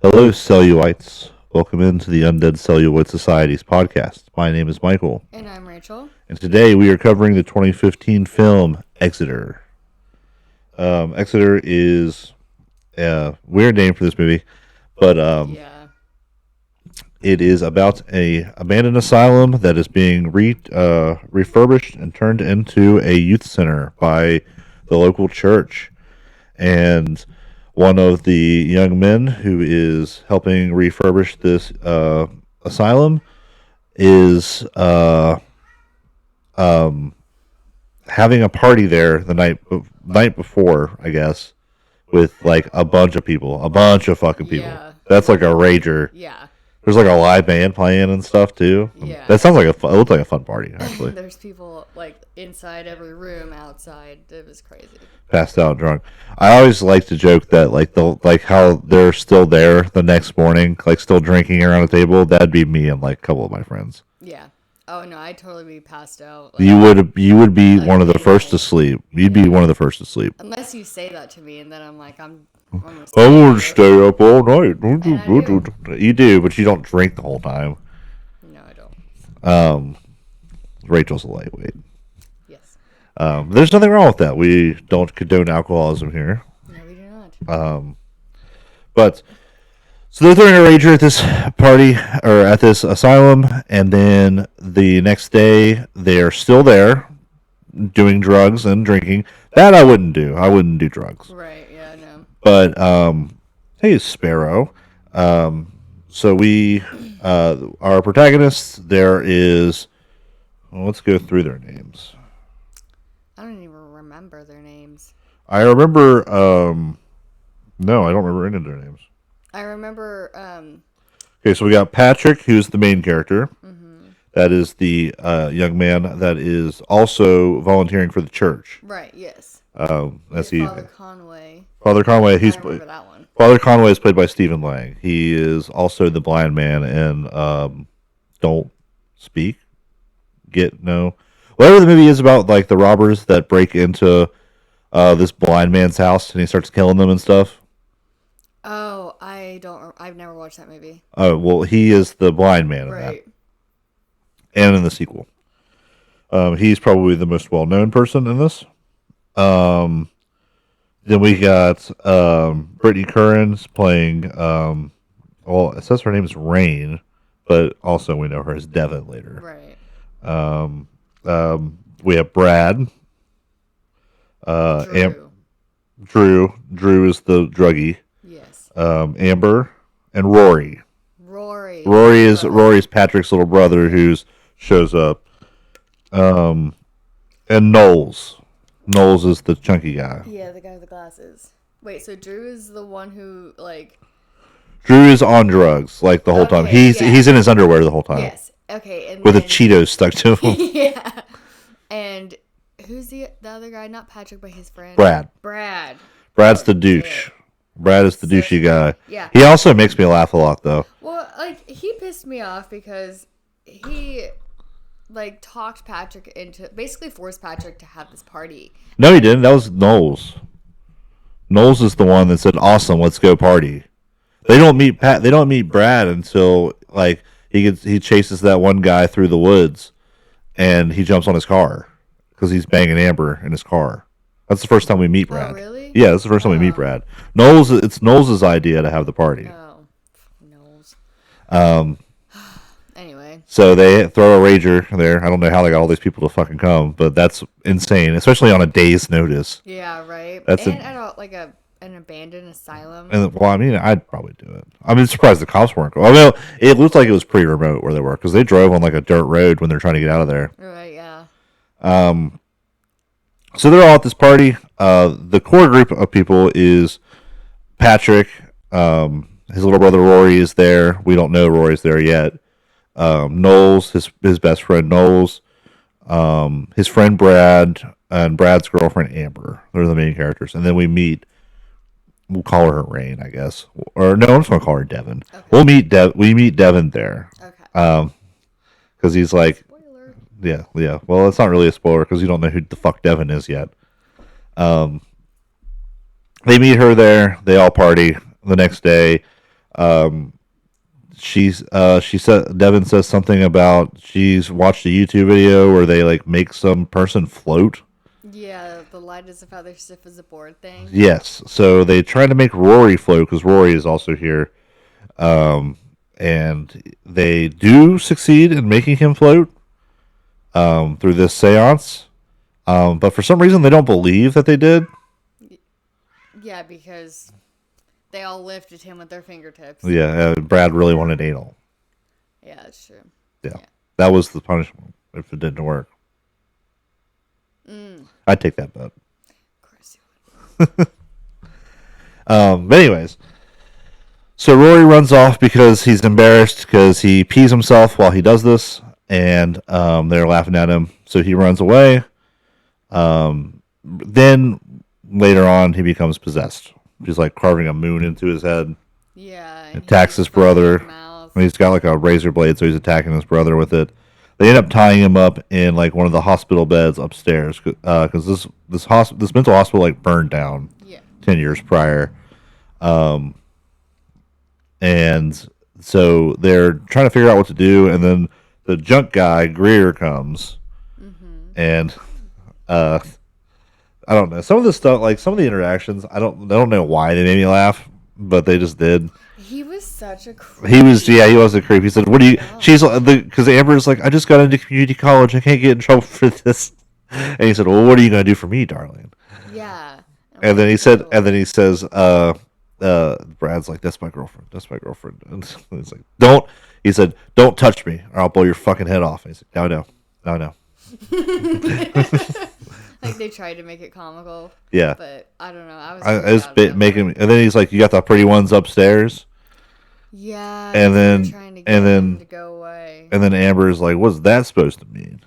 Hello, Cellulites. Welcome into the Undead Celluloid Society's podcast. My name is Michael. And I'm Rachel. And today we are covering the 2015 film Exeter. Exeter is a weird name for this movie, but it is about a abandoned asylum that is being refurbished and turned into a youth center by the local church. And one of the young men who is helping refurbish this asylum is having a party there the night before, I guess, with like a bunch of people, a bunch of fucking people. Yeah. That's like a rager. Yeah. There's like a live band playing and stuff too. Yeah. That sounds like it looked like a fun party actually. There's people like inside every room, outside. It was crazy. Passed out drunk. I always like to joke that like how they're still there the next morning, like still drinking around a table. That'd be me and like a couple of my friends. Yeah. Oh no, I'd totally be passed out. Like, you would be one of the first to sleep. You'd be one of the first to sleep. Unless you say that to me, and then I'm like, I'm I want to stay up all night. You do, but you don't drink the whole time. No, I don't. Rachel's a lightweight. Yes. There's nothing wrong with that. We don't condone alcoholism here. No, we do not. But so they're throwing a rager at this party or at this asylum, and then the next day they are still there doing drugs and drinking. That I wouldn't do. I wouldn't do drugs. Right. Yeah. No. But hey, Sparrow. So we our protagonists. There is. Well, let's go through their names. I don't even remember their names. I remember. No, I don't remember any of their names. I remember. Okay, so we got Patrick, who's the main character. Mm-hmm. That is the young man that is also volunteering for the church. Right. Yes. That's he. Father Conway. Father Conway. I remember that one. Father Conway is played by Stephen Lang. He is also the blind man in Don't Speak. Whatever the movie is about, like the robbers that break into this blind man's house and he starts killing them and stuff. Oh, I've never watched that movie. Oh, well, he is the blind man in that. And in the sequel. He's probably the most well-known person in this. Then we got Brittany Curran's playing, well, it says her name is Rain, but also we know her as Devin later. Right. We have Brad. Drew. Drew is the druggie. Yes. Amber and Rory. Rory is Rory's Patrick's little brother who shows up. And Knowles. Knowles is the chunky guy. Yeah, the guy with the glasses. Wait, so Drew is the one who Drew is on drugs like the whole time. He's in his underwear the whole time. Yes. Okay. And with a Cheetos stuck to him. Yeah. And who's the other guy? Not Patrick, but his friend. Brad. Brad's the douche. Yeah. Brad is the douchey guy. Yeah. He also makes me laugh a lot, though. Well, he pissed me off because he, talked Patrick into, basically forced Patrick to have this party. No, he didn't. That was Knowles. Knowles is the one that said, "Awesome, let's go party." They don't meet Brad until, he chases that one guy through the woods, and he jumps on his car because he's banging Amber in his car. That's the first time we meet Brad. Oh, really? Yeah, that's the first time we meet Brad. It's Knowles' idea to have the party. Oh, Knowles. Anyway. So they throw a rager there. I don't know how they got all these people to fucking come, but that's insane, especially on a day's notice. Yeah, right. An abandoned asylum. And well, I mean, I'd probably do it. I'm surprised the cops weren't. I mean, it looked like it was pretty remote where they were because they drove on a dirt road when they're trying to get out of there. Right. Yeah. So they're all at this party. The core group of people is Patrick. His little brother Rory is there. We don't know Rory's there yet. Knowles, his best friend Knowles. His friend Brad and Brad's girlfriend Amber. They're the main characters. And then we meet. We'll call her Rain, I guess. Or no, I'm just gonna call her Devin. Okay. We meet Devin there. Okay. Because he's like, spoiler. Yeah. Well, it's not really a spoiler because you don't know who the fuck Devin is yet. They meet her there. They all party the next day. She said Devin says something about she's watched a YouTube video where they like make some person float. Yeah, the light is a feather, stiff as a board thing. Yes, so they try to make Rory float because Rory is also here, and they do succeed in making him float through this seance. But for some reason, they don't believe that they did. Yeah, because they all lifted him with their fingertips. Yeah, Brad really wanted anal. Yeah, that's true. Yeah, that was the punishment if it didn't work. I'd take that bet. Of course you would. But anyways, so Rory runs off because he's embarrassed because he pees himself while he does this, and they're laughing at him. So he runs away. Then later on, he becomes possessed. He's like carving a moon into his head. Yeah. And attacks his brother. He's got like a razor blade, so he's attacking his brother with it. They end up tying him up in like one of the hospital beds upstairs because this mental hospital like burned down 10 years prior. And so they're trying to figure out what to do, and then the junk guy Greer comes, and I don't know, some of the stuff, like some of the interactions, I don't know why they made me laugh, but they just did. He was such a creep. He was a creep. He said, "What do you?" She's because Amber's like, "I just got into community college. I can't get in trouble for this." And he said, "Well, what are you gonna do for me, darling?" Yeah. And then he says, Brad's like, "That's my girlfriend. That's my girlfriend." And he's like, "Don't." He said, "Don't touch me, or I'll blow your fucking head off." And he's like, "No." Like they tried to make it comical. Yeah. But I don't know. I was making, and then he's like, "You got the pretty ones upstairs." Yeah. And then trying to get him to go away. And then Amber's like, "What's that supposed to mean?"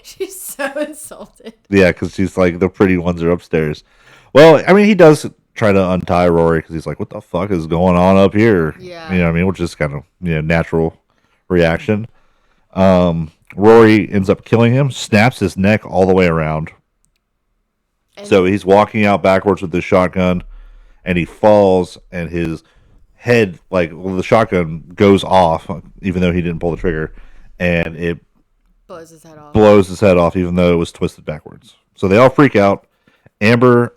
She's so insulted. Yeah, because she's like, the pretty ones are upstairs. Well, I mean, he does try to untie Rory because he's like, "What the fuck is going on up here?" Yeah. You know what I mean? Which is kind of natural reaction. Rory ends up killing him, snaps his neck all the way around. And so he's walking out backwards with his shotgun, and he falls, and his head, the shotgun goes off, even though he didn't pull the trigger, and it blows his head off, even though it was twisted backwards. So they all freak out. Amber,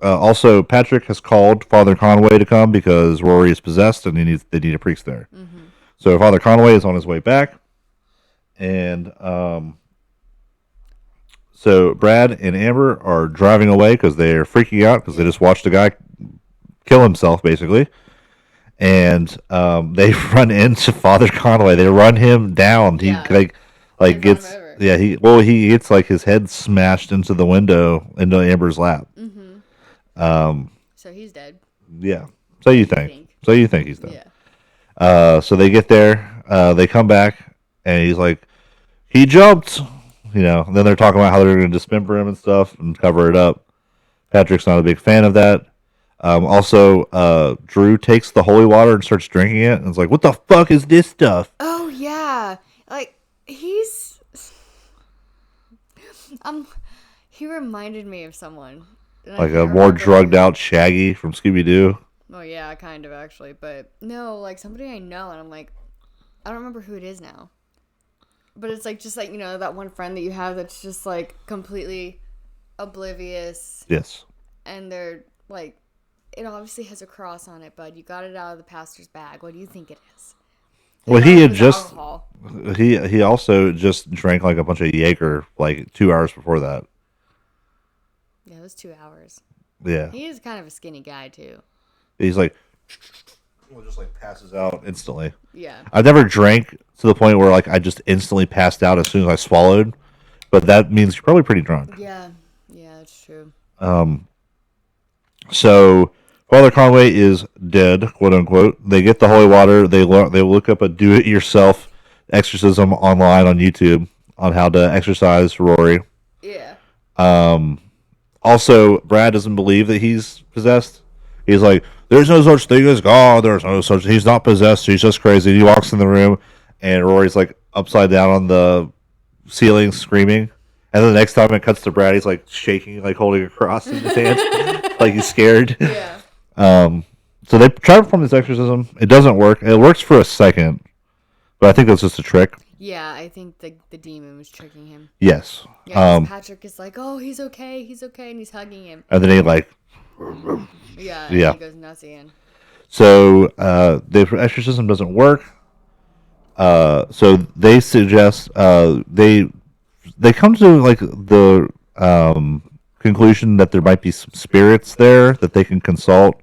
also Patrick has called Father Conway to come because Rory is possessed, and they need a priest there. Mm-hmm. So Father Conway is on his way back, and so Brad and Amber are driving away because they're freaking out because they just watched a guy kill himself, basically. And they run into Father Conway. They run him down. He gets he gets like his head smashed into the window into Amber's lap. Mm-hmm. So he's dead. Yeah. So you think he's dead. Yeah. So they get there. They come back, and he's like, he jumped. And then they're talking about how they're going to dismember him and stuff and cover it up. Patrick's not a big fan of that. Also, Drew takes the holy water and starts drinking it, and it's like, "What the fuck is this stuff?" Oh yeah, like he reminded me of someone. Like a more drugged out Shaggy from Scooby Doo. Oh yeah, kind of actually, but no, like somebody I know, and I'm like, I don't remember who it is now. But it's like just like that one friend that you have that's just like completely oblivious. Yes. And they're like, it obviously has a cross on it, bud. You got it out of the pastor's bag. What do you think it is? Well, he also just drank like a bunch of Jaeger like 2 hours before that. Yeah, it was 2 hours. Yeah. He is kind of a skinny guy too. He's like, just like passes out instantly. Yeah. I've never drank to the point where like I just instantly passed out as soon as I swallowed, but that means you're probably pretty drunk. Yeah, that's true. So Father Conway is dead, quote unquote. They get the holy water. They look up a do-it-yourself exorcism online on YouTube on how to exorcise Rory. Yeah. Also, Brad doesn't believe that he's possessed. He's like, "There's no such thing as God. There's no such. He's not possessed. He's just crazy." And he walks in the room, and Rory's like upside down on the ceiling, screaming. And then the next time it cuts to Brad, he's like shaking, like holding a cross in his hand, like he's scared. Yeah. So they try to perform this exorcism. It doesn't work. It works for a second, but I think that's just a trick. Yeah, I think the demon was tricking him. Yes. Yeah, 'cause Patrick is like, oh, he's okay, and he's hugging him. And then he like, Yeah, and yeah. he goes nuts again. So the exorcism doesn't work. So they suggest they come to like the conclusion that there might be some spirits there that they can consult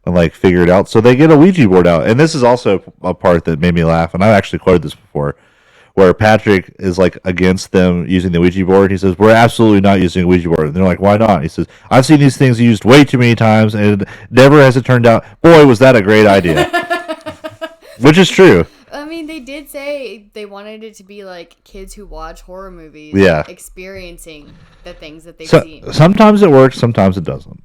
and like figure it out. So they get a Ouija board out, and this is also a part that made me laugh. And I've actually quoted this before, where Patrick is like against them using the Ouija board. He says, "We're absolutely not using a Ouija board." And they're like, "Why not?" He says, "I've seen these things used way too many times, and never has it turned out. Boy, was that a great idea." Which is true. I mean, they did say they wanted it to be like kids who watch horror movies, experiencing the things that they've seen. Sometimes it works, sometimes it doesn't.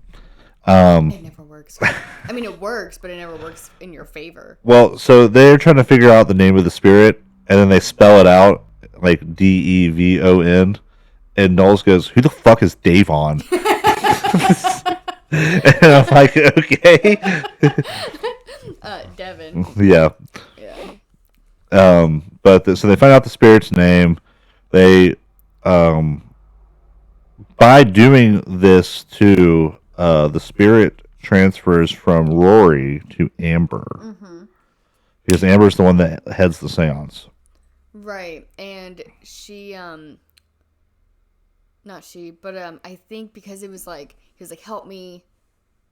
It never works. I mean, it works, but it never works in your favor. Well, so they're trying to figure out the name of the spirit, and then they spell it out like Devon, and Knowles goes, "Who the fuck is Davon?" And I'm like, okay. Devin. Yeah. Yeah. But so they find out the spirit's name. They, by doing this too, the spirit transfers from Rory to Amber, because Amber's the one that heads the seance. Right, and she, not she, but I think because it was like he was like, "Help me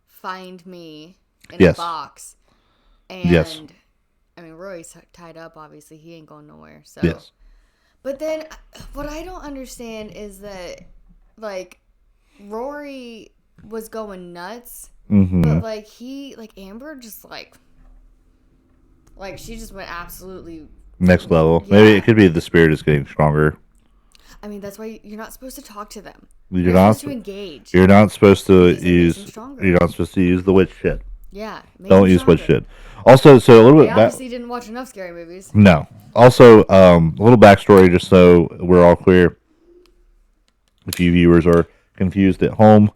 find me in a box," and I mean, Roy's tied up. Obviously, he ain't going nowhere. So, yes. But then, what I don't understand is that, like, Rory was going nuts, but like Amber just like she just went absolutely Next level. Yeah. Maybe it could be the spirit is getting stronger. I mean, that's why you're not supposed to talk to them. You're not supposed to engage. You're not supposed to use. You're not supposed to use the witch shit. Yeah. Don't use witch shit. Also, so a little bit. I obviously didn't watch enough scary movies. No. Also, a little backstory, just so we're all clear. If you viewers are confused at home,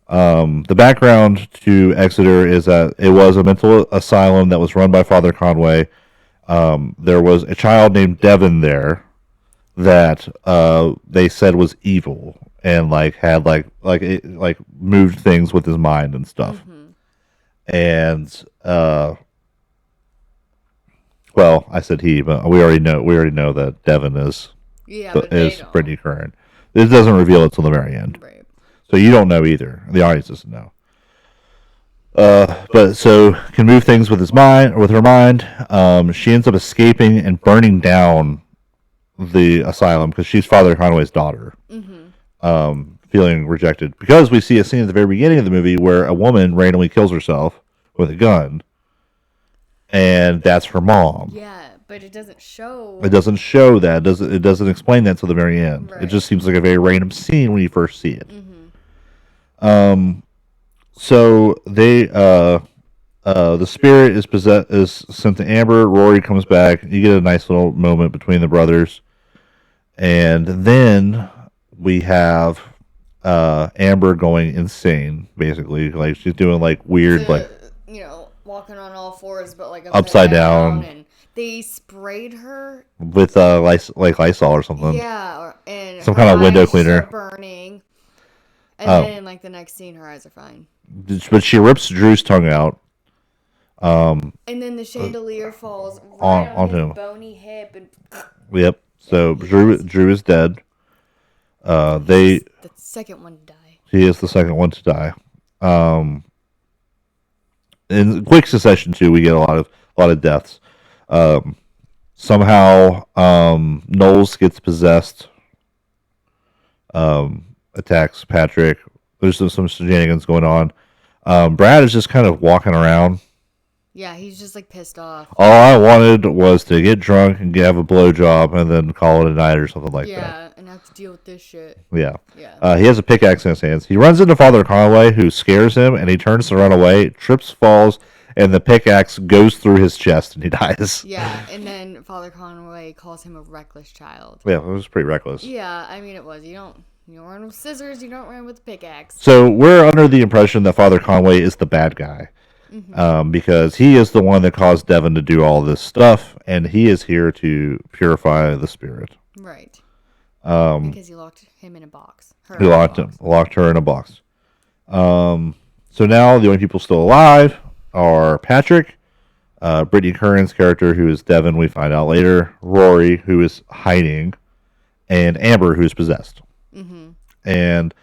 the background to Exeter is that it was a mental asylum that was run by Father Conway. There was a child named Devon there that they said was evil and had moved things with his mind and stuff. And well, I said he, but we already know that Devon is Brittany Curran. It doesn't reveal it till the very end, right? So you don't know either. The audience doesn't know. But so can move things with his mind or with her mind. She ends up escaping and burning down the asylum because she's Father Conway's daughter. Feeling rejected because we see a scene at the very beginning of the movie where a woman randomly kills herself with a gun, and that's her mom. Yeah, but it doesn't show. It doesn't show that. It doesn't explain that till the very end. Right. It just seems like a very random scene when you first see it. So they, the spirit is sent to Amber. Rory comes back. You get a nice little moment between the brothers, and then we have Amber going insane. Basically, like she's doing weird, walking on all fours, but upside down. And they sprayed her with Lysol or something. Yeah, and some kind of window cleaner. Burning. And then the next scene, her eyes are fine. But she rips Drew's tongue out. And then the chandelier falls right on his bony hip. And yep. So Drew is dead. The second one to die. He is the second one to die. In quick succession too, we get a lot of deaths. Somehow, Knowles gets possessed. Attacks Patrick. There's some shenanigans going on. Brad is just kind of walking around. Yeah, he's just pissed off. All I wanted was to get drunk and have a blowjob and then call it a night or something like that. Yeah, and have to deal with this shit. Yeah. He has a pickaxe in his hands. He runs into Father Conway, who scares him, and he turns to run away, trips, falls, and the pickaxe goes through his chest, and he dies. Yeah, and then Father Conway calls him a reckless child. Yeah, it was pretty reckless. Yeah, I mean, it was. You don't run with scissors, you don't run with a pickaxe. So we're under the impression that Father Conway is the bad guy. because he is the one that caused Devin to do all this stuff, and he is here to purify the spirit. Right. Because he locked him in a box. He locked her in a box. So now the only people still alive are Patrick, Brittany Curran's character, who is Devin, we find out later, Rory, who is hiding, and Amber, who is possessed. Mm-hmm. And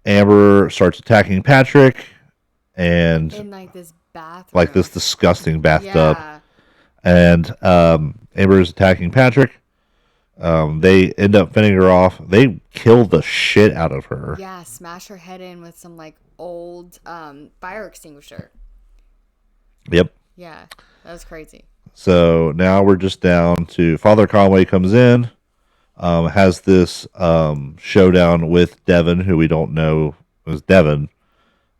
Amber starts attacking Patrick, and in like this bathroom, like this disgusting bathtub. Yeah. And Amber is attacking Patrick. They end up fending her off. They kill the shit out of her. Yeah, smash her head in with some like old fire extinguisher. Yep. Yeah, that was crazy. So now we're just down to Father Conway comes in, has this showdown with Devin, who we don't know was Devin.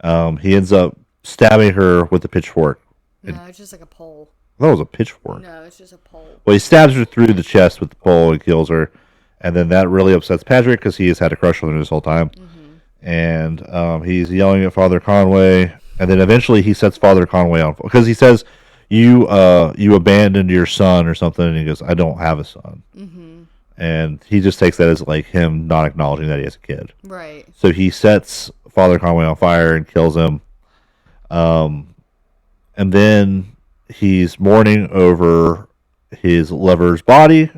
He ends up stabbing her with a pitchfork. No, it's just like a pole. That was a pitchfork. No, it's just a pole. Well, he stabs her through the chest with the pole and kills her. And then that really upsets Patrick because he has had a crush on her this whole time. Mm-hmm. And he's yelling at Father Conway. And then eventually he sets Father Conway on because he says, you abandoned your son or something. And he goes, I don't have a son. Mm-hmm. And he just takes that as like him not acknowledging that he has a kid. Right. So he sets Father Conway on fire and kills him. And then he's mourning over his lover's body,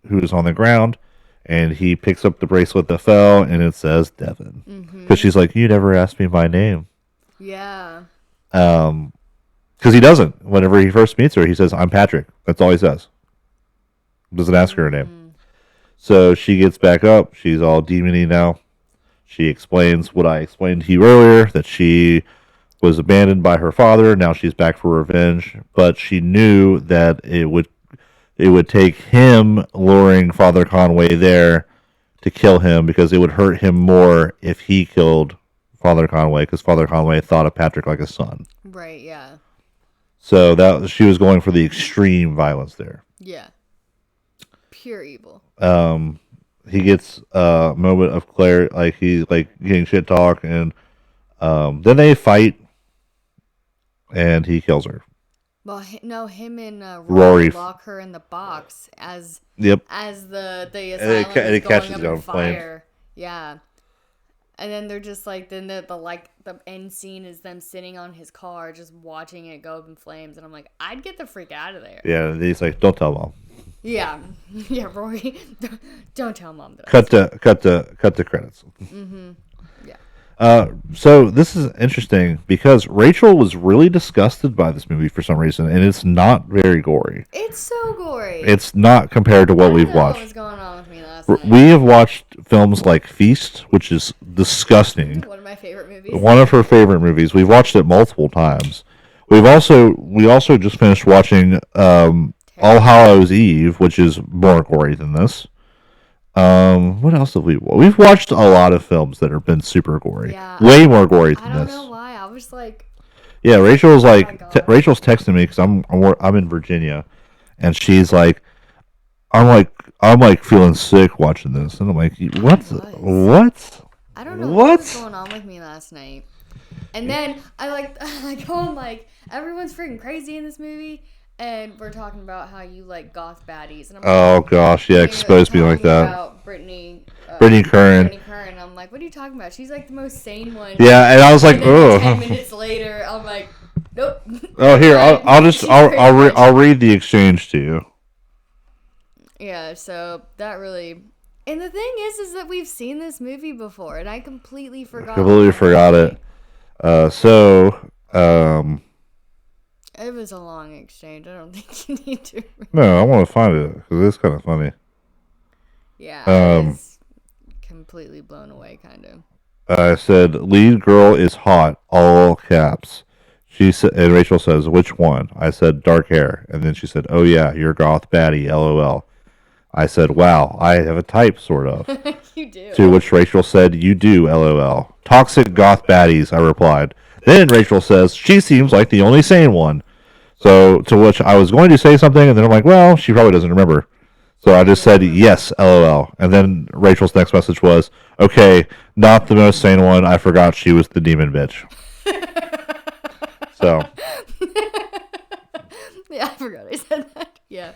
who is on the ground, and he picks up the bracelet that fell, and it says Devin. Because she's like, you never asked me my name. Yeah. Because he doesn't. Whenever he first meets her, he says, I'm Patrick. That's all he says. Doesn't ask her name. So she gets back up. She's all demon-y now. She explains what I explained to you earlier, that she was abandoned by her father. Now she's back for revenge. But she knew that it would take him luring Father Conway there to kill him, because it would hurt him more if he killed Father Conway, because Father Conway thought of Patrick like a son. Right, yeah. So that she was going for the extreme violence there. Yeah. Pure evil. He gets a moment of clarity, like he's like getting shit talk, and then they fight, and he kills her. Well, no, him and Rory lock her in the box as the asylum is going up in fire. Yeah, and then they're just like, then the end scene is them sitting on his car, just watching it go up in flames, and I'm like, I'd get the freak out of there. Yeah, he's like, don't tell mom. Yeah, yeah, Rory, don't tell mom that. Cut the credits. Mm-hmm. Yeah. So this is interesting because Rachel was really disgusted by this movie for some reason, and it's not very gory. It's so gory. It's not compared to what we've watched. What was going on with me last night? We have watched films like Feast, which is disgusting. One of my favorite movies. One of her favorite movies. We've watched it multiple times. We also just finished watching All Hallows Eve, which is more gory than this. What else have we've watched a lot of films that have been super gory. Yeah, way more gory than this. I don't know why. I was like, yeah, Rachel's like, Rachel's texting me because I'm in Virginia, and she's like, I'm like feeling sick watching this, and I'm like, what? I don't know what was going on with me last night. And then I home like everyone's freaking crazy in this movie. And we're talking about how you like goth baddies. And I'm like, oh gosh, yeah, expose me like that. About Brittany Curran. I'm like, what are you talking about? She's like the most sane one. Yeah, and I was like, oh. 10 minutes later, I'm like, nope. Oh, here, I'll read the exchange to you. Yeah, so that really. And the thing is that we've seen this movie before, and I completely forgot. It. It was a long exchange. I don't think you need to. No, I want to find it because it's kind of funny. Yeah, I was completely blown away, kind of. I said, "Lead girl is hot," all caps. She said, and Rachel says, "Which one?" I said, "Dark hair," and then she said, "Oh yeah, you're goth baddie." LOL. I said, "Wow, I have a type, sort of." You do. To which Rachel said, "You do." LOL. Toxic goth baddies. I replied. Then Rachel says, "She seems like the only sane one." So, to which I was going to say something, and then I'm like, well, she probably doesn't remember. So I just said, yes, LOL. And then Rachel's next message was, okay, not the most sane one. I forgot she was the demon bitch. Yeah, I forgot I said that. Yeah.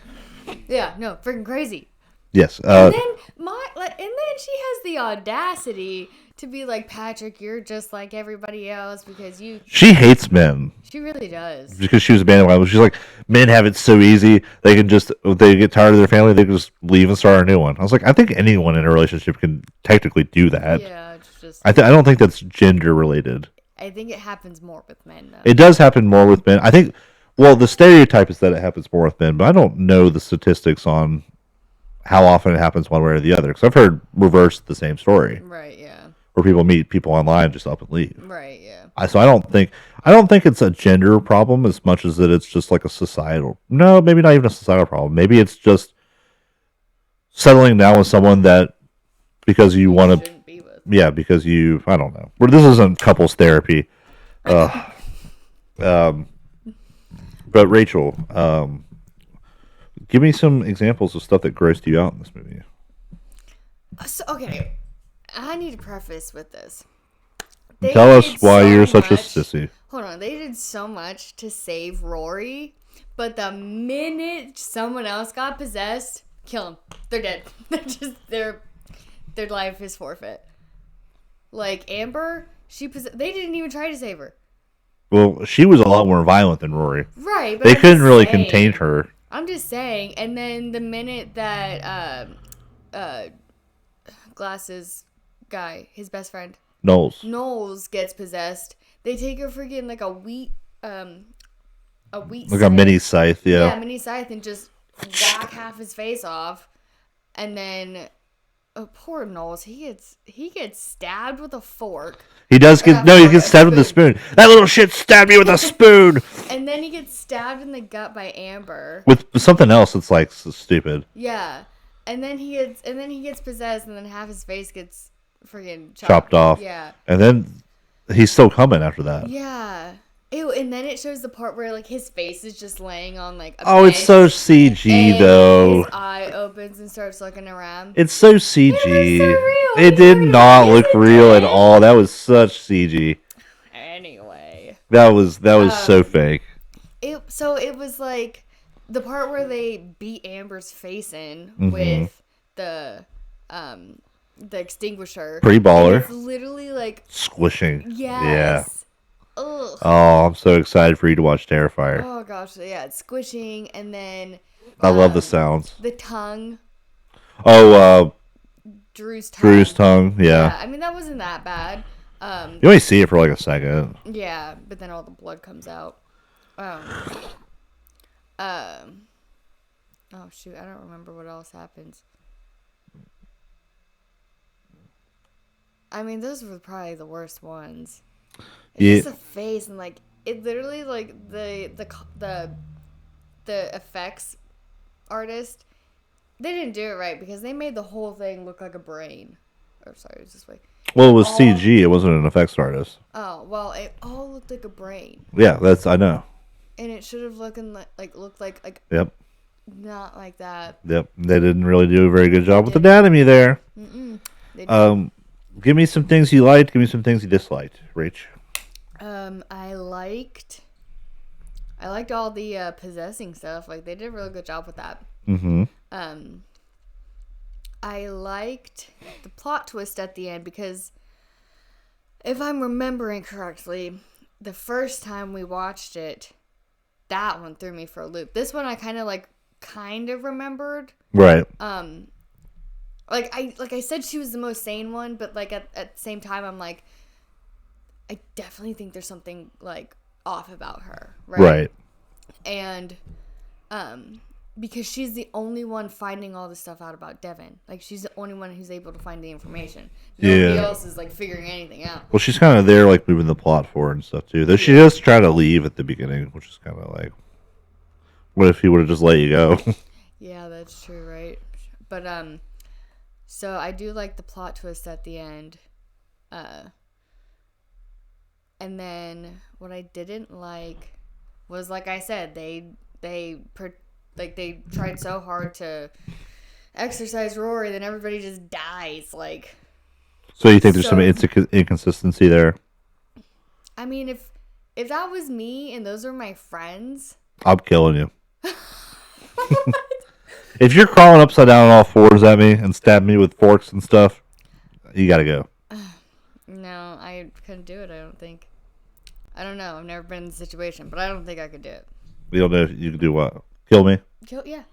Yeah, no, freaking crazy. Yes. And then she has the audacity to be like, Patrick, you're just like everybody else because you. She hates men. She really does. Because she was abandoned. She's like, men have it so easy. They can just, if they get tired of their family, they can just leave and start a new one. I was like, I think anyone in a relationship can technically do that. Yeah, it's just. I don't think that's gender related. I think it happens more with men, though. It does happen more with men. I think, well, the stereotype is that it happens more with men, but I don't know the statistics on how often it happens one way or the other. Because I've heard reverse the same story. Right, yeah. Where people meet people online and just up and leave. Right, yeah. So I don't think it's a gender problem as much as that it's just like a societal. No, maybe not even a societal problem. Maybe it's just settling down with someone that because you want to. Yeah, because you. I don't know. Well, this isn't couples therapy. But Rachel, give me some examples of stuff that grossed you out in this movie. So, okay, I need to preface with this. Tell us why you're such a sissy. Hold on, they did so much to save Rory, but the minute someone else got possessed, kill them. They're dead. Their life is forfeit. Like Amber, they didn't even try to save her. Well, she was a lot more violent than Rory. Right, but they couldn't really contain her. I'm just saying. And then the minute that Glasses guy, his best friend, Knowles gets possessed, they take her freaking like a wheat like scythe. A mini scythe, yeah. Yeah, mini scythe, and just whack half his face off, and then poor Knowles, he gets stabbed with a fork. He does get he gets stabbed with a spoon. That little shit stabbed me with a spoon. And then he gets stabbed in the gut by Amber with something else that's like so stupid. Yeah, and then he gets possessed, and then half his face gets freaking chopped off. Yeah, and then he's still coming after that. Yeah. Ew, and then it shows the part where like his face is just laying on like a bench, it's so CG though. His eye opens and starts looking around. It's so CG. It did not look real at all. That was such CG. Anyway. That was so fake. It was like the part where they beat Amber's face in with the extinguisher. Pretty baller. It's literally like squishing. Yes. Yeah. Ugh. Oh, I'm so excited for you to watch Terrifier. Oh gosh, yeah, it's squishing, and then I love the sounds. The tongue. Oh, Drew's tongue. Yeah. I mean that wasn't that bad. You only see it for like a second. Yeah, but then all the blood comes out. Oh shoot, I don't remember what else happens. I mean, those were probably the worst ones. It's just a face, and like it literally like the effects artist, they didn't do it right because they made the whole thing look like a brain. Oh, sorry, it was this way. Well, it was CG. It wasn't an effects artist. Oh well, it all looked like a brain. Yeah, I know. And it should have looked like. Yep. Not like that. Yep, they didn't really do a very good job with anatomy there. Give me some things you liked. Give me some things you disliked, Rach. I liked all the possessing stuff. Like they did a really good job with that. Mm-hmm. I liked the plot twist at the end because, if I'm remembering correctly, the first time we watched it, that one threw me for a loop. This one I kind of remembered. Right. Like I said, she was the most sane one, but like at the same time, I'm like, I definitely think there's something like off about her, right? And because she's the only one finding all the stuff out about Devin. Like she's the only one who's able to find the information. Nobody else is like figuring anything out. Well, she's kind of there, like moving the plot forward and stuff too. Though she does try to leave at the beginning, which is kind of like, what if he would have just let you go? Yeah, that's true, right? But so I do like the plot twist at the end. And then what I didn't like was, like I said, they tried so hard to exercise Rory, then everybody just dies. So you think there's some inconsistency there? I mean, if that was me and those are my friends, I'm killing you. If you're crawling upside down on all fours at me and stab me with forks and stuff, you gotta go. no, I couldn't do it. I don't think. I don't know. I've never been in the situation, but I don't think I could do it. You don't know if you can do what? Kill me? Yeah.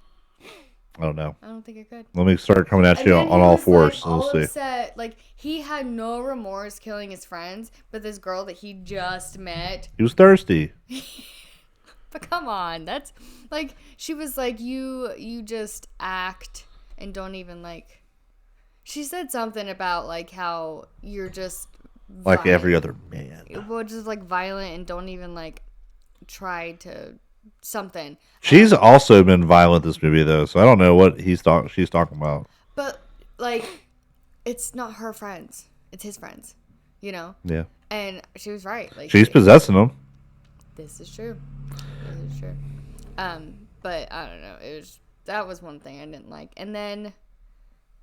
I don't know. I don't think I could. Let me start coming at you on all fours. Like, We'll see. Upset. Like, he had no remorse killing his friends, but this girl that he just met. He was thirsty. But come on, that's like she was like you just act and don't even like. She said something about like how you're just like every other man. Well, just like violent and don't even like try to something. She's also been violent this movie though, so I don't know what she's talking about. But like, it's not her friends; it's his friends. You know. Yeah. And she was right. Like she's possessing them. This is true. This is true. But I don't know. That was one thing I didn't like, and then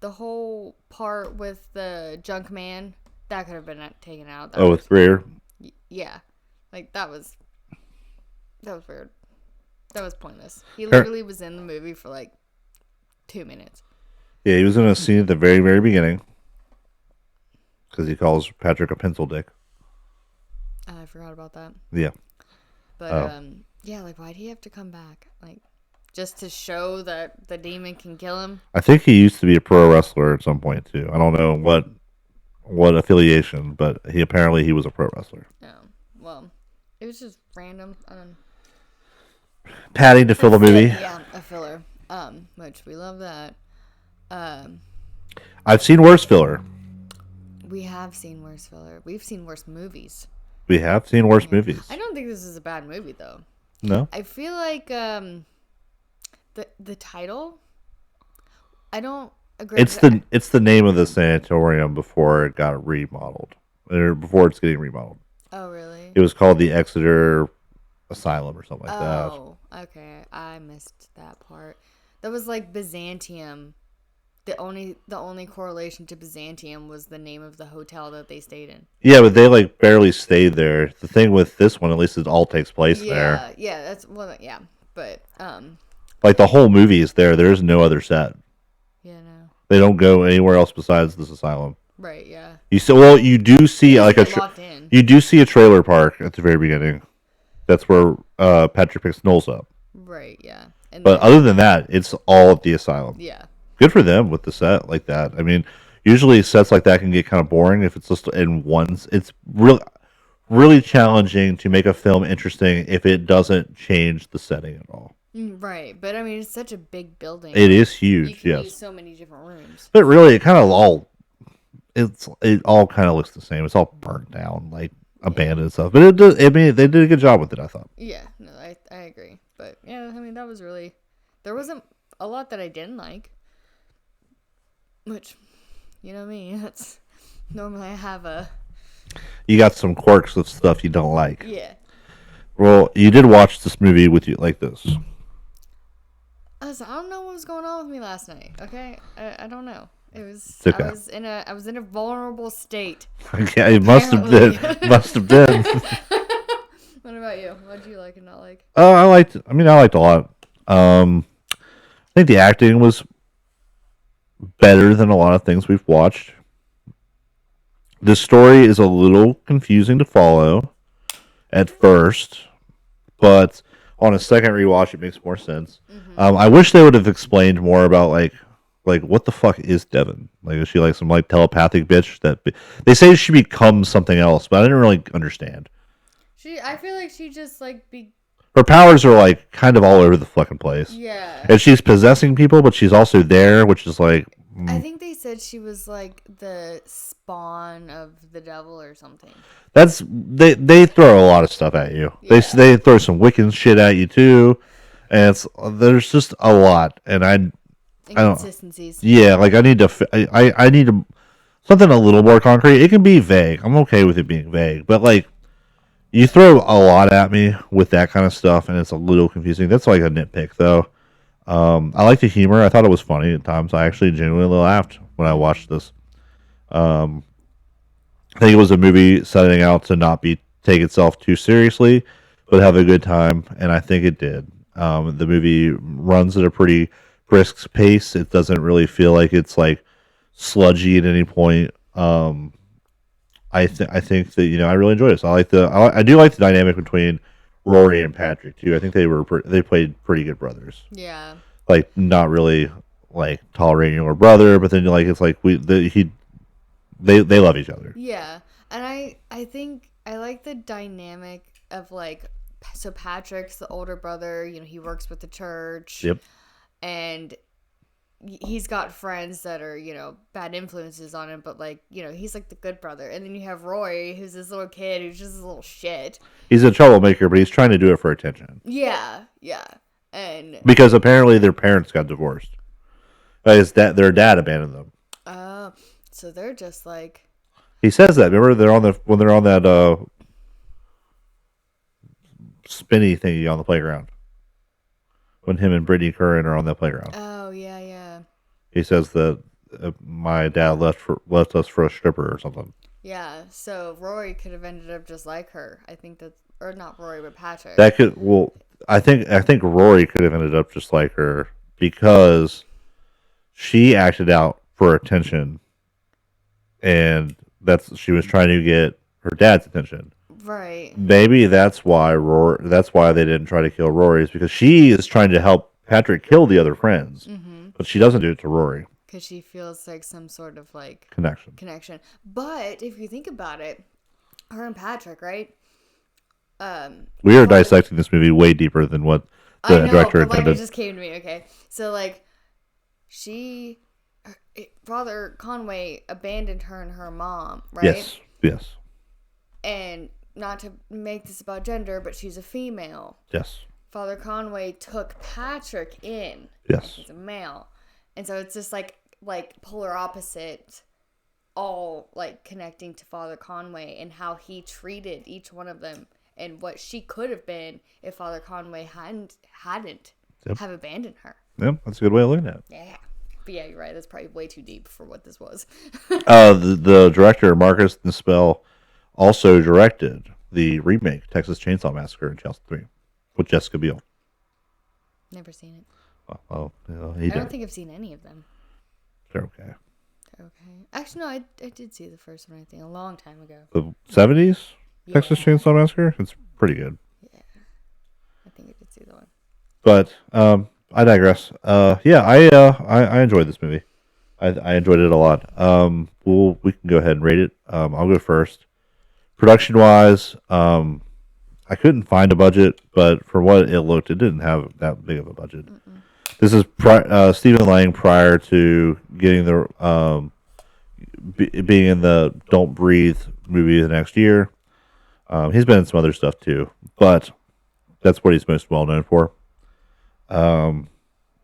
the whole part with the junk man that could have been taken out. That with Greer. Yeah, like that was weird. That was pointless. He literally was in the movie for like 2 minutes. Yeah, he was in a scene at the very, very beginning because he calls Patrick a pencil dick. I forgot about that. Yeah. But yeah, like why'd he have to come back? Like just to show that the demon can kill him? I think he used to be a pro wrestler at some point too. I don't know what affiliation, but he was a pro wrestler. Oh, well, it was just random. Padding to fill the movie. Yeah, a filler. Which we love that. I've seen worse filler. We have seen worse filler. We've seen worse movies. We have seen worse movies. I don't think this is a bad movie though. No. I feel like the title. I don't agree. It's the name of the sanatorium before it got remodeled, or before it's getting remodeled. Oh really? It was called the Exeter Asylum or something like that. Oh, okay. I missed that part. That was like Byzantium. The only correlation to Byzantium was the name of the hotel that they stayed in. Yeah, but they like barely stayed there. The thing with this one, at least, it all takes place there. Yeah, that's yeah, but like the whole movie is there. There is no other set. Yeah, no. They don't go anywhere else besides this asylum. Right. Yeah. You do see like you do see a trailer park at the very beginning. That's where Patrick picks Knowles up. Right. Yeah. But other than that, it's all at the asylum. Yeah. Good for them with the set like that. I mean, usually sets like that can get kind of boring if it's just in one. It's really challenging to make a film interesting if it doesn't change the setting at all. Right, but I mean, it's such a big building. It is huge. You can yes. use so many different rooms. But really, it all kind of looks the same. It's all burnt down, like abandoned and stuff. But it does. I mean, they did a good job with it, I thought. Yeah, no, I agree. But yeah, I mean, that was really, there wasn't a lot that I didn't like. Which, you know me, that's normally I have a. You got some quirks of stuff you don't like. Yeah. Well, you did watch this movie with you like this. I don't know what was going on with me last night. Okay, I don't know. It was okay. I was in a vulnerable state. Yeah, it must have been. Must have been. What about you? What did you like and not like? I liked a lot. I think the acting was better than a lot of things we've watched. The story is a little confusing to follow at first, but on a second rewatch, it makes more sense. Mm-hmm. I wish they would have explained more about like what the fuck is Devin? Like, is she like some like telepathic bitch that they say she becomes something else, but I didn't really understand. I feel like she just like her powers are like kind of all over the fucking place. Yeah. And she's possessing people, but she's also there, which is like. I think they said she was like the spawn of the devil or something. That's they throw a lot of stuff at you. Yeah. They throw some Wiccan shit at you too, and there's just a lot. And I inconsistencies. Yeah, like I need to something a little more concrete. It can be vague. I'm okay with it being vague, but like you throw a lot at me with that kind of stuff, and it's a little confusing. That's like a nitpick though. I like the humor. I thought it was funny at times. I actually genuinely laughed when I watched this. I think it was a movie setting out to not be take itself too seriously, but have a good time, and I think it did. The movie runs at a pretty brisk pace. It doesn't really feel like it's like sludgy at any point. I think that I really enjoyed it. So I do like the dynamic between Rory and Patrick too. I think they played pretty good brothers. Yeah. Like not really like tolerating your brother, but then like it's like they love each other. Yeah. And I think I like the dynamic of like, so Patrick's the older brother, he works with the church. Yep. And he's got friends that are, bad influences on him, but like, he's like the good brother. And then you have Roy, who's this little kid who's just a little shit. He's a troublemaker, but he's trying to do it for attention. Yeah. And because apparently their parents got divorced. Their dad abandoned them. Oh, so they're just like, he says that. Remember when they're on that spinny thingy on the playground. When him and Brittany Curran are on that playground. oh yeah. He says that my dad left us for a stripper or something. Yeah, so Rory could have ended up just like her. I think that's, or not Rory, but Patrick. I think Rory could have ended up just like her because she acted out for attention, and she was trying to get her dad's attention. Right. Maybe that's why they didn't try to kill Rory, is because she is trying to help Patrick kill the other friends, but she doesn't do it to Rory. Because she feels like some sort of like connection. But if you think about it, her and Patrick, right? We are dissecting this movie way deeper than what the director intended. Like, it just came to me. Okay, so like, Father Conway abandoned her and her mom, right? Yes. And not to make this about gender, but she's a female. Yes. Father Conway took Patrick in. Yes. He's a male. And so it's just like polar opposite, all like connecting to Father Conway and how he treated each one of them and what she could have been if Father Conway hadn't have abandoned her. Yep, that's a good way of looking at it. Yeah. But yeah, you're right. That's probably way too deep for what this was. The director, Marcus Nispel, also directed the remake, Texas Chainsaw Massacre in 2003, with Jessica Biel. Never seen it. I don't think I've seen any of them. They're okay. Actually, no, I did see the first one, I think, a long time ago. The 70s? Yeah. Texas Chainsaw Massacre? It's pretty good. Yeah. I think I did see the one. But, I digress. I enjoyed this movie. I enjoyed it a lot. We can go ahead and rate it. I'll go first. Production-wise, I couldn't find a budget, but for what it looked, it didn't have that big of a budget. Mm-mm. This is Stephen Lang prior to getting being in the Don't Breathe movie the next year. He's been in some other stuff too, but that's what he's most well known for. I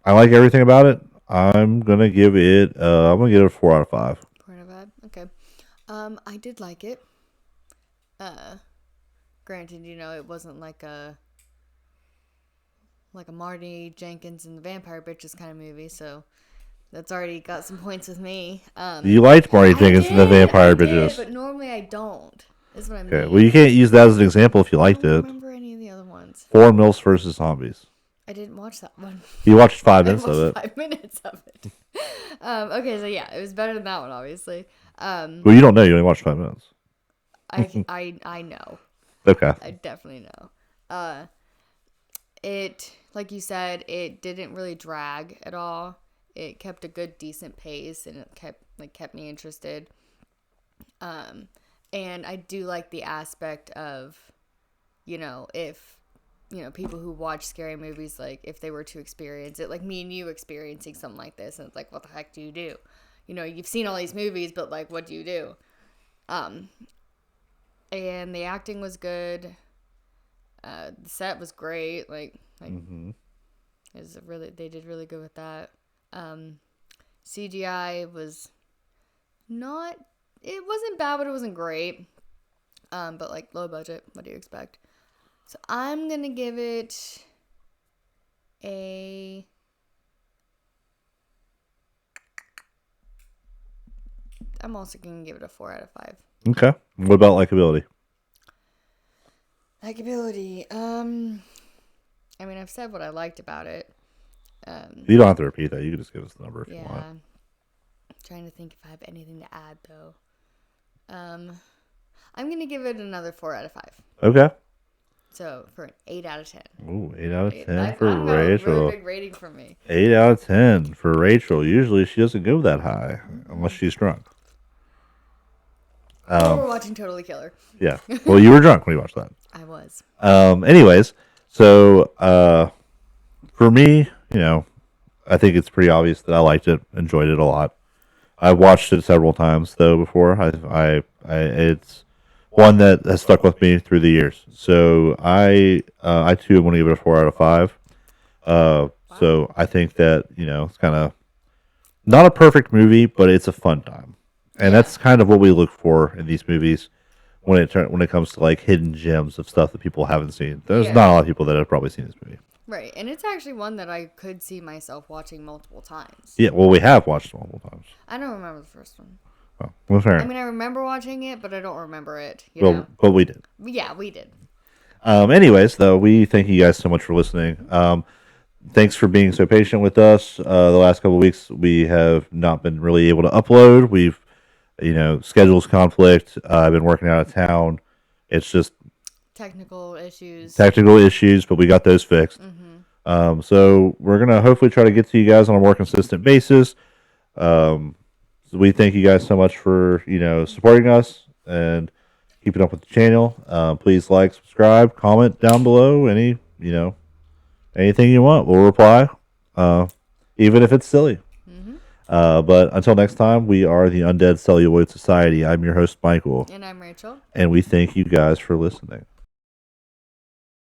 like everything about it. I'm gonna give it a 4 out of 5. 4 out of 5. Okay. I did like it. Granted, it wasn't like a Marty Jenkins and the Vampire Bitches kind of movie, so that's already got some points with me. You liked Marty Jenkins and the Vampire Bitches, but normally I don't. Is what I mean. Okay, well you can't use that as an example if you liked it. I don't remember any of the other ones. 4 Mills versus Zombies. I didn't watch that one. You watched 5 minutes of it. 5 minutes of it. Okay, so yeah, it was better than that one, obviously. Well, you don't know. You only watched 5 minutes. I know. Okay. I definitely know. It, like you said, it didn't really drag at all. It kept a good, decent pace, and it kept me interested. And I do like the aspect of, if, people who watch scary movies, like, if they were to experience it, like me and you experiencing something like this, and it's like, what the heck do you do? You've seen all these movies, but, like, what do you do? And the acting was good. The set was great. Mm-hmm. They did really good with that. CGI was not, it wasn't bad, but it wasn't great. But like low budget, what do you expect? So I'm gonna give it I'm also gonna give it a 4 out of 5. Okay. What about likability? Likability. I mean, I've said what I liked about it. You don't have to repeat that. You can just give us the number if you want. Yeah. Trying to think if I have anything to add, though. I'm going to give it another 4 out of 5. Okay. So, for an 8 out of 10. Ooh, 8 out of 10 I've for got Rachel. a really big rating for me. 8 out of 10 for Rachel. Usually she doesn't go that high unless she's drunk. We're watching Totally Killer. Yeah. Well, you were drunk when you watched that. I was. Anyways, so for me, I think it's pretty obvious that I liked it, enjoyed it a lot. I've watched it several times though before. It's one that has stuck with me through the years. So I too am going to give it a 4 out of 5. So I think that it's kind of not a perfect movie, but it's a fun time, and that's kind of what we look for in these movies when it comes to like hidden gems of stuff that people haven't seen. There's not a lot of people that have probably seen this movie. Right, and it's actually one that I could see myself watching multiple times. Yeah, well, we have watched it multiple times. I don't remember the first one. Well, fair. I mean, I remember watching it, but I don't remember it. But we did. Yeah, we did. Anyways, though, we thank you guys so much for listening. Thanks for being so patient with us. The last couple of weeks, we have not been really able to upload. We've, schedules conflict. I've been working out of town. It's just technical issues, but we got those fixed. Mm-hmm. So we're going to hopefully try to get to you guys on a more consistent basis. So we thank you guys so much for, supporting us and keeping up with the channel. Please like, subscribe, comment down below. Anything you want, we'll reply, even if it's silly. Mm-hmm. But until next time, we are the Undead Celluloid Society. I'm your host, Michael. And I'm Rachel. And we thank you guys for listening.